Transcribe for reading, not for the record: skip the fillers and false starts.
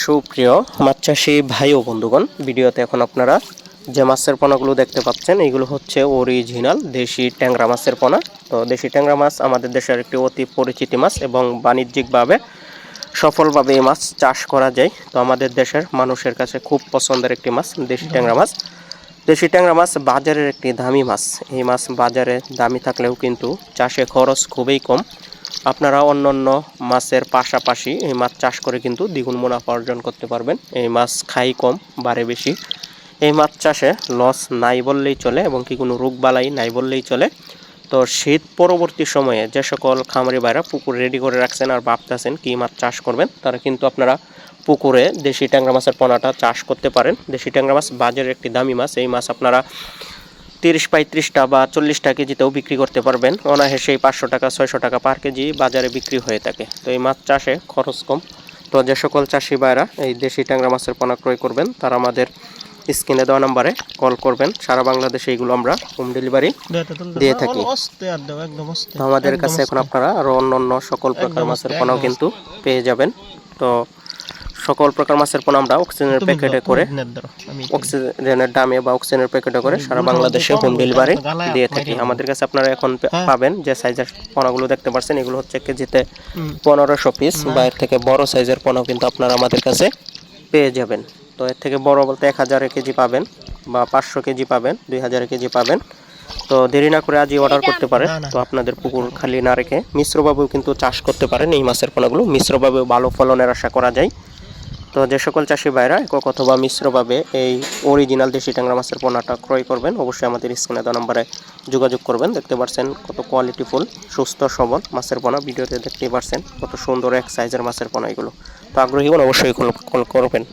সুপ্রিয় মাছ চাষি ভাই ও বন্ধুগণ, ভিডিওতে এখন আপনারা যে মাছের পোনাগুলো দেখতে পাচ্ছেন এগুলো হচ্ছে অরিজিনাল দেশি ট্যাংরা মাছের পোনা। তো দেশি ট্যাংরা মাছ আমাদের দেশের একটি অতি পরিচিত মাছ এবং বাণিজ্যিকভাবে সফলভাবে এই মাছ চাষ করা যায়। তো আমাদের দেশের মানুষের কাছে খুব পছন্দের একটি মাছ দেশি ট্যাংরা মাছ। দেশি ট্যাংরা মাছ বাজারের একটি দামি মাছ। এই মাছ বাজারে দামি থাকলেও কিন্তু চাষে খরচ খুবই কম। আপনারা অন্যান্য মাছের পাশাপাশি এই মাছ চাষ করে কিন্তু দ্বিগুণ মুনাফা অর্জন করতে পারবেন। এই মাছ খাই কম, বাড়ে বেশি। এই মাছ চাষে লস নাই বললেই চলে এবং কি কোনো রোগবালাই নাই বললেই চলে। তো শীত পরবর্তী সময়ে যে সকল খামারি ভাইরা পুকুর রেডি করে রাখছেন আর ভাবতেছেন কি মাছ চাষ করবেন, তারা কিন্তু আপনারা পুকুরে দেশি ট্যাংরা মাছের পোনাটা চাষ করতে পারেন। দেশি ট্যাংরা মাছ বাজারের একটি দামি মাছ। এই মাছ আপনারা 30-35টা বা 40টা কেজিতেও বিক্রি করতে পারবেন অনায়াসে। 500 টাকা 600 টাকা পার কেজি বাজারে বিক্রি হয়ে থাকে। তো এই মাছ চাষে খরচ কম। তো যে সকল চাষি ভাইরা এই দেশি ট্যাংরা মাছের পোনা ক্রয় করবেন তারা আমাদের স্ক্রিনে দেওয়া নাম্বারে কল করবেন। সারা বাংলাদেশে এগুলো আমরা হোম ডেলিভারি দিয়ে থাকি। তো আমাদের কাছে এখন আপনারা আরও অন্য সকল প্রকার মাছের পোনাও কিন্তু পেয়ে যাবেন। তো সকল প্রকার মাছের পোনা আমরা অক্সিজেনের প্যাকেটে করে, অক্সিজেনের দামে বা অক্সিজেনের প্যাকেটে করে সারা বাংলাদেশে হোম ডেলিভারি দিয়ে থাকি। আমাদের কাছে আপনারা এখন পাবেন যে সাইজের পোনাগুলো দেখতে পাচ্ছেন, এগুলো হচ্ছে কেজিতে 1500 পিস। বা এর থেকে বড় সাইজের পোনাও কিন্তু আপনারা আমাদের কাছে পেয়ে যাবেন। তো এর থেকে বড় বলতে 1000 কেজি পাবেন বা 500 কেজি পাবেন, 2000 কেজি পাবেন। তো দেরি না করে আজই অর্ডার করতে পারেন। তো আপনাদের পুকুর খালি না রেখে মিশ্রভাবেও কিন্তু চাষ করতে পারেন। এই মাছের পোনাগুলো মিশ্রভাবেও ভালো ফলনের আশা করা যায়। তো যে সকল চাষি ভাইরা একক অথবা মিশ্রভাবে এই অরিজিনাল দেশি ট্যাংরা মাছের পোনাটা ক্রয় করবেন, অবশ্যই আমাদের স্ক্রিনে দেওয়া নম্বরে যোগাযোগ করবেন। দেখতে পাচ্ছেন কত কোয়ালিটিফুল সুস্থ সবল মাছের পোনা, ভিডিওতে দেখতেই পাচ্ছেন কত সুন্দর এক সাইজের মাছের পোনা এগুলো। তো আগ্রহী হন, অবশ্যই কল করবেন।